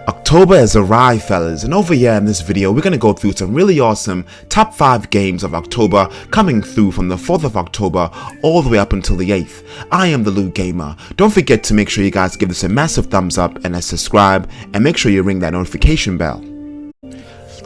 October has arrived, fellas, and over here in this video we're gonna go through some really awesome top 5 games of October coming through from the 4th of October all the way up until the 8th. I am the Loot Gamer. Don't forget to make sure you guys give this a massive thumbs up and a subscribe, and make sure you ring that notification bell.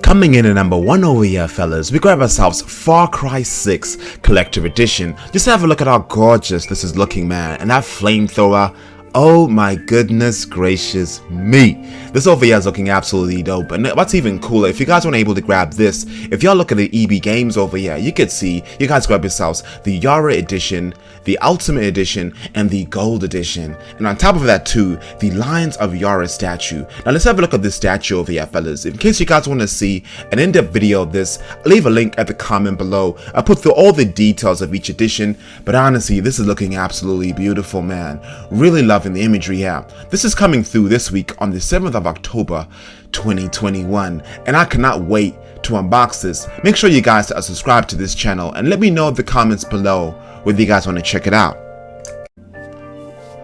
Coming in at number 1 over here, fellas, we grab ourselves Far Cry 6 Collector Edition. Just have a look at how gorgeous this is looking, man, and that flamethrower. Oh my goodness gracious me. This over here is looking absolutely dope. And what's even cooler, if you guys weren't able to grab this, if y'all look at the EB games over here, you could see you guys grab yourselves the Yara edition, the Ultimate edition, and the Gold edition. And on top of that too, the Lions of Yara statue. Now let's have a look at this statue over here, fellas. In case you guys want to see an in-depth video of this, I'll leave a link at the comment below. I put through all the details of each edition, but honestly, this is looking absolutely beautiful, man. Really loving the imagery here. This is coming through this week on the 7th of October 2021, and I cannot wait to unbox this. Make sure you guys are subscribed to this channel and let me know in the comments below whether you guys want to check it out.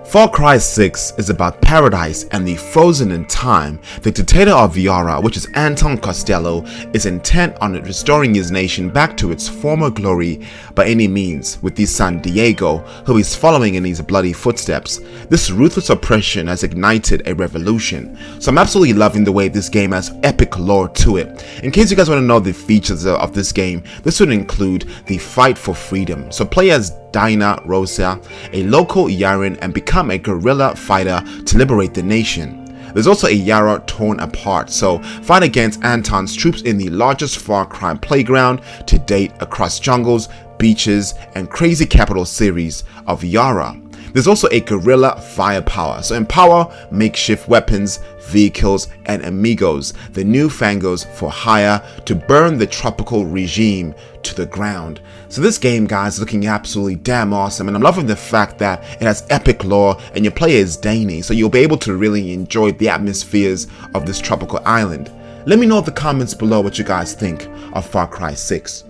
Far Cry 6 is about paradise and the frozen in time. The dictator of Yara, which is Anton Costello, is intent on restoring his nation back to its former glory by any means, with his son Diego, who is following in his bloody footsteps. This ruthless oppression has ignited a revolution. So I'm absolutely loving the way this game has epic lore to it. In case you guys want to know the features of this game, this would include the fight for freedom. So play as Dinah Rosa, a local Yaran, and become a guerrilla fighter to liberate the nation. There's also a Yara torn apart, so fight against Anton's troops in the largest Far Cry playground to date across jungles, beaches, and crazy capital series of Yara. There's also a guerrilla firepower, so empower makeshift weapons, vehicles, and amigos, the new fangos for hire, to burn the tropical regime to the ground. So this game, guys, is looking absolutely damn awesome, and I'm loving the fact that it has epic lore and your player is Danny, so you'll be able to really enjoy the atmospheres of this tropical island. Let me know in the comments below what you guys think of Far Cry 6.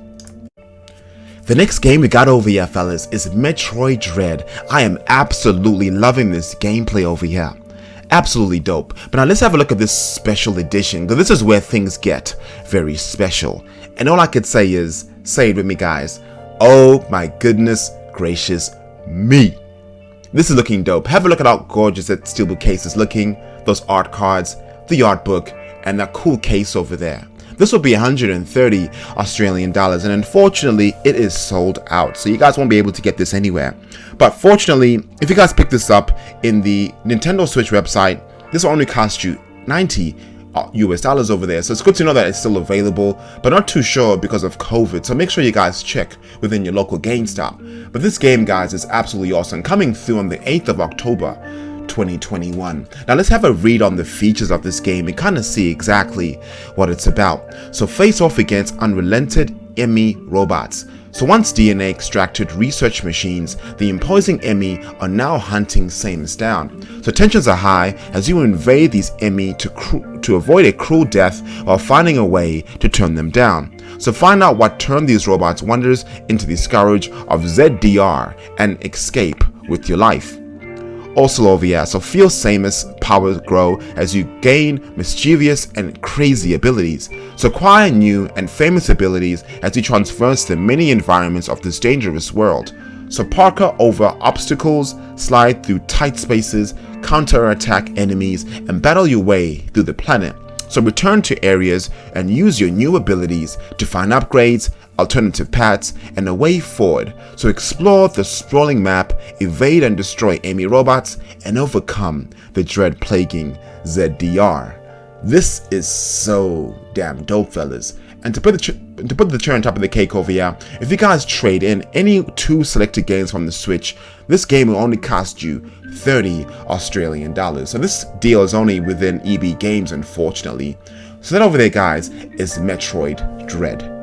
The next game we got over here, fellas, is Metroid Red. I am absolutely loving this gameplay over here. Absolutely dope. But now let's have a look at this special edition, because this is where things get very special. And all I could say is, say it with me, guys. Oh my goodness gracious me. This is looking dope. Have a look at how gorgeous that steelbook case is looking, those art cards, the art book, and that cool case over there. This will be 130 Australian dollars, and unfortunately it is sold out, so you guys won't be able to get this anywhere. But fortunately, if you guys pick this up in the Nintendo Switch website, this will only cost you 90 US dollars over there. So it's good to know that it's still available, but not too sure because of COVID, so make sure you guys check within your local GameStop. But this game, guys, is absolutely awesome, coming through on the 8th of October 2021. Now let's have a read on the features of this game and kind of see exactly what it's about. So face off against unrelented Emmy robots. So once DNA extracted research machines, the imposing Emmy are now hunting Samus down. So tensions are high as you invade these Emmy to avoid a cruel death while finding a way to turn them down. So find out what turned these robots wonders into the scourge of ZDR and escape with your life. Also over here, so feel Samus' powers grow as you gain mischievous and crazy abilities. So acquire new and famous abilities as you traverse the many environments of this dangerous world. So parkour over obstacles, slide through tight spaces, counter-attack enemies, and battle your way through the planet. So return to areas and use your new abilities to find upgrades, alternative paths, and a way forward. So explore the sprawling map, evade and destroy enemy robots, and overcome the dread plaguing ZDR. This is so damn dope, fellas. And to put the cherry on top of the cake over here, if you guys trade in any 2 selected games from the Switch, this game will only cost you 30 Australian dollars. So this deal is only within EB Games, unfortunately. So that over there, guys, is Metroid Dread.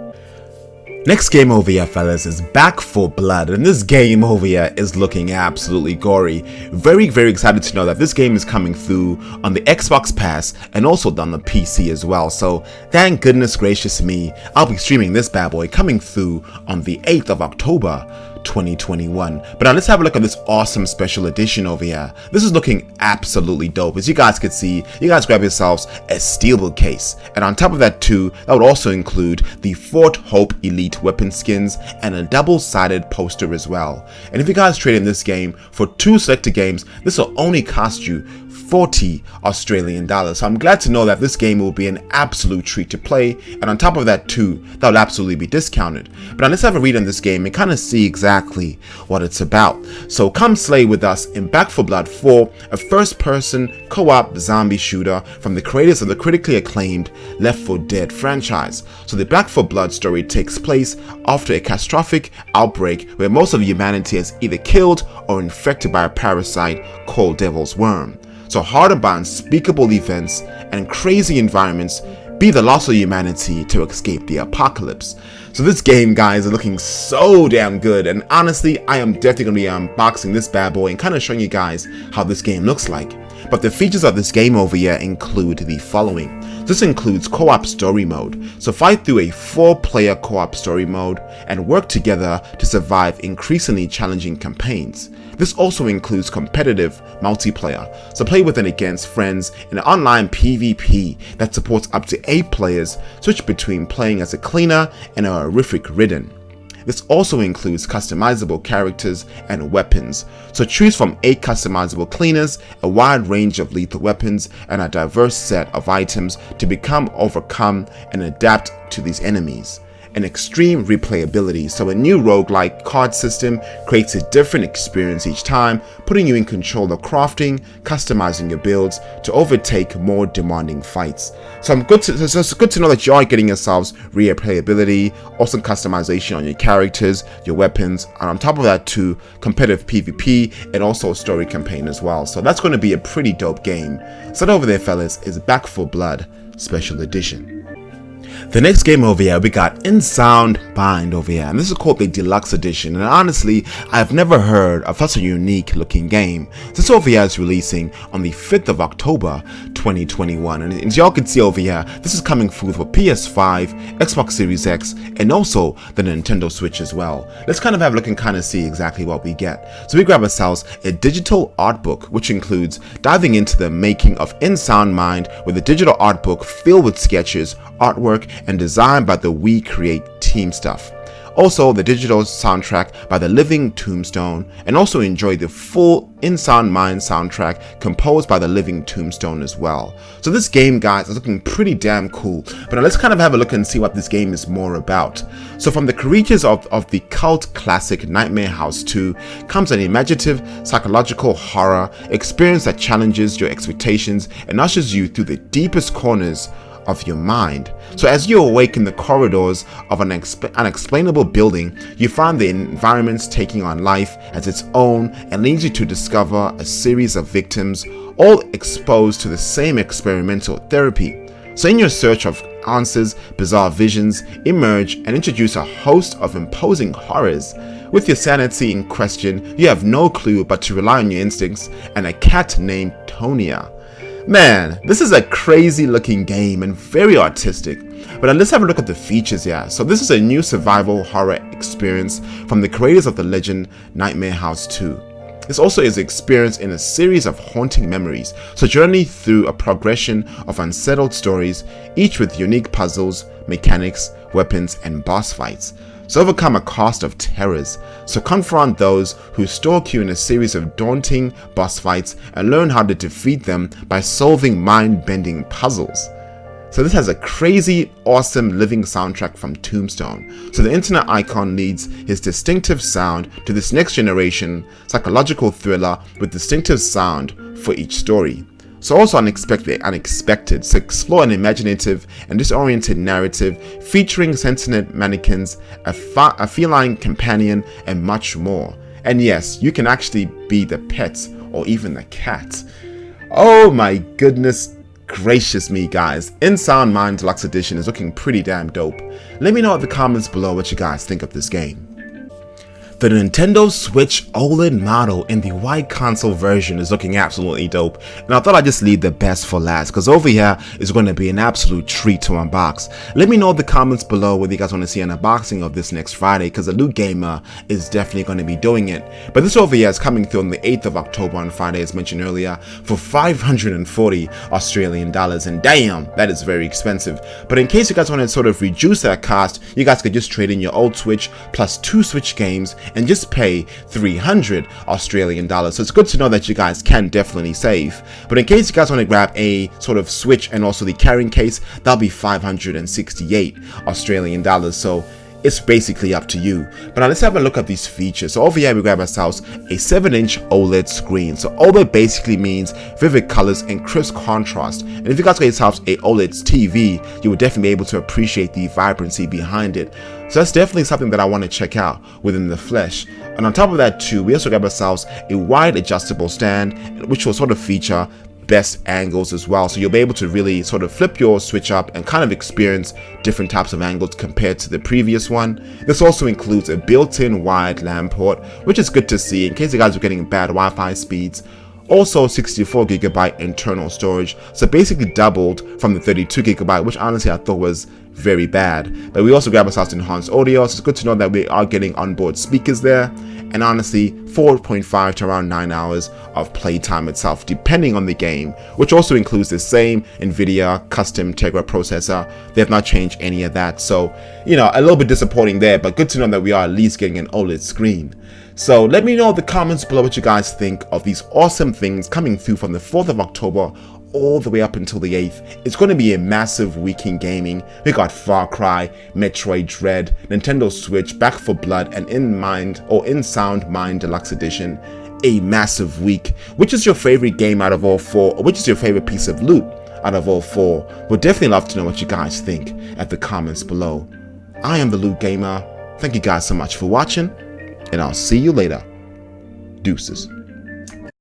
Next game over here, fellas, is Back 4 Blood, and this game over here is looking absolutely gory. Very excited to know that this game is coming through on the Xbox Pass and also on the PC as well. So thank goodness gracious me, I'll be streaming this bad boy coming through on the 8th of October 2021. But now let's have a look at this awesome special edition over here. This is looking absolutely dope. As you guys can see, you guys grab yourselves a steelbook case, and on top of that too, that would also include the 4th Hope Elite weapon skins and a double-sided poster as well. And if you guys trade in this game for 2 selected games, this will only cost you 40 Australian dollars. So I'm glad to know that this game will be an absolute treat to play, and on top of that too, that will absolutely be discounted. But now let's have a read on this game and kind of see exactly what it's about. So come slay with us in Back 4 Blood 4, a first-person co-op zombie shooter from the creators of the critically acclaimed Left 4 Dead franchise. So the Back 4 Blood story takes place after a catastrophic outbreak where most of humanity is either killed or infected by a parasite called Devil's Worm. So hardened by unspeakable events and crazy environments, be the loss of humanity to escape the apocalypse. So this game, guys, is looking so damn good, and honestly, I am definitely going to be unboxing this bad boy and kind of showing you guys how this game looks like. But the features of this game over here include the following. This includes co-op story mode, so fight through a 4-player co-op story mode and work together to survive increasingly challenging campaigns. This also includes competitive multiplayer, so play with and against friends in an online PvP that supports up to 8 players, switch between playing as a cleaner and a horrific ridden. This also includes customizable characters and weapons, so choose from 8 customizable cleaners, a wide range of lethal weapons, and a diverse set of items to overcome and adapt to these enemies. And extreme replayability, so a new roguelike card system creates a different experience each time, putting you in control of crafting, customizing your builds to overtake more demanding fights. So it's good to know that you are getting yourselves replayability, also customization on your characters, your weapons, and on top of that too, competitive PvP and also a story campaign as well. So that's going to be a pretty dope game. So that over there, fellas, is Back 4 Blood Special Edition. The next game over here, we got In Sound Mind over here, and this is called the Deluxe Edition, and honestly, I've never heard of such a unique looking game. This over here is releasing on the 5th of October 2021, and as y'all can see over here, this is coming through for PS5, Xbox Series X, and also the Nintendo Switch as well. Let's kind of have a look and kind of see exactly what we get. So we grab ourselves a digital art book, which includes diving into the making of In Sound Mind with a digital art book filled with sketches, artwork, and designed by the We Create team stuff. Also the digital soundtrack by the Living Tombstone, and also enjoy the full In Sound Mind soundtrack composed by the Living Tombstone as well. So this game, guys, is looking pretty damn cool, but now let's kind of have a look and see what this game is more about. So from the creators of the cult classic Nightmare House 2 comes an imaginative psychological horror experience that challenges your expectations and ushers you through the deepest corners of your mind. So as you awake in the corridors of an unexplainable building, you find the environments taking on life as its own and leads you to discover a series of victims, all exposed to the same experimental therapy. So in your search of answers, bizarre visions emerge and introduce a host of imposing horrors. With your sanity in question, you have no clue but to rely on your instincts and a cat named Tonia. Man, this is a crazy looking game and very artistic. But let's have a look at the features here. So this is a new survival horror experience from the creators of the legend Nightmare House 2. This also is experienced in a series of haunting memories, so journey through a progression of unsettled stories, each with unique puzzles, mechanics, weapons, and boss fights. So overcome a cast of terrors, so confront those who stalk you in a series of daunting boss fights and learn how to defeat them by solving mind-bending puzzles. So this has a crazy, awesome living soundtrack from Tombstone. So the internet icon leads his distinctive sound to this next generation psychological thriller with distinctive sound for each story. So also unexpected, so explore an imaginative and disoriented narrative featuring sentient mannequins, a feline companion, and much more. And yes, you can actually be the pet or even the cat. Oh my goodness gracious me, guys. In Sound Mind Deluxe Edition is looking pretty damn dope. Let me know in the comments below what you guys think of this game. The Nintendo Switch OLED model in the white console version is looking absolutely dope, and I thought I'd just leave the best for last because over here is going to be an absolute treat to unbox. Let me know in the comments below whether you guys want to see an unboxing of this next Friday, because the Loot Gamer is definitely going to be doing it. But this over here is coming through on the 8th of October on Friday, as mentioned earlier, for 540 Australian dollars, and damn, that is very expensive. But in case you guys want to sort of reduce that cost, you guys could just trade in your old Switch plus 2 Switch games and just pay 300 Australian dollars. So it's good to know that you guys can definitely save. But in case you guys want to grab a sort of Switch and also the carrying case, that'll be 568 Australian dollars. So it's basically up to you. But now let's have a look at these features. So over here we grab ourselves a 7-inch OLED screen. So OLED basically means vivid colors and crisp contrast. And if you guys get yourselves a OLED TV, you will definitely be able to appreciate the vibrancy behind it. So that's definitely something that I want to check out within the flesh. And on top of that too, we also grab ourselves a wide adjustable stand, which will sort of feature best angles as well, so you'll be able to really sort of flip your Switch up and kind of experience different types of angles compared to the previous one. This also includes a built-in wide LAN port, which is good to see in case you guys are getting bad Wi-Fi speeds. Also 64GB internal storage, so basically doubled from the 32GB, which honestly I thought was very bad. But we also grab ourselves enhanced audio, so it's good to know that we are getting onboard speakers there, and honestly 4.5 to around 9 hours of playtime itself, depending on the game, which also includes the same NVIDIA custom Tegra processor. They have not changed any of that, so you know, a little bit disappointing there, but good to know that we are at least getting an OLED screen. So let me know in the comments below what you guys think of these awesome things coming through from the 4th of October all the way up until the 8th. It's going to be a massive week in gaming. We got Far Cry, Metroid Red, Nintendo Switch, Back 4 Blood, and In Sound Mind Deluxe Edition. A massive week. Which is your favorite game out of all 4, or which is your favorite piece of loot out of all 4? We'd definitely love to know what you guys think at the comments below. I am the Loot Gamer. Thank you guys so much for watching, and I'll see you later. Deuces.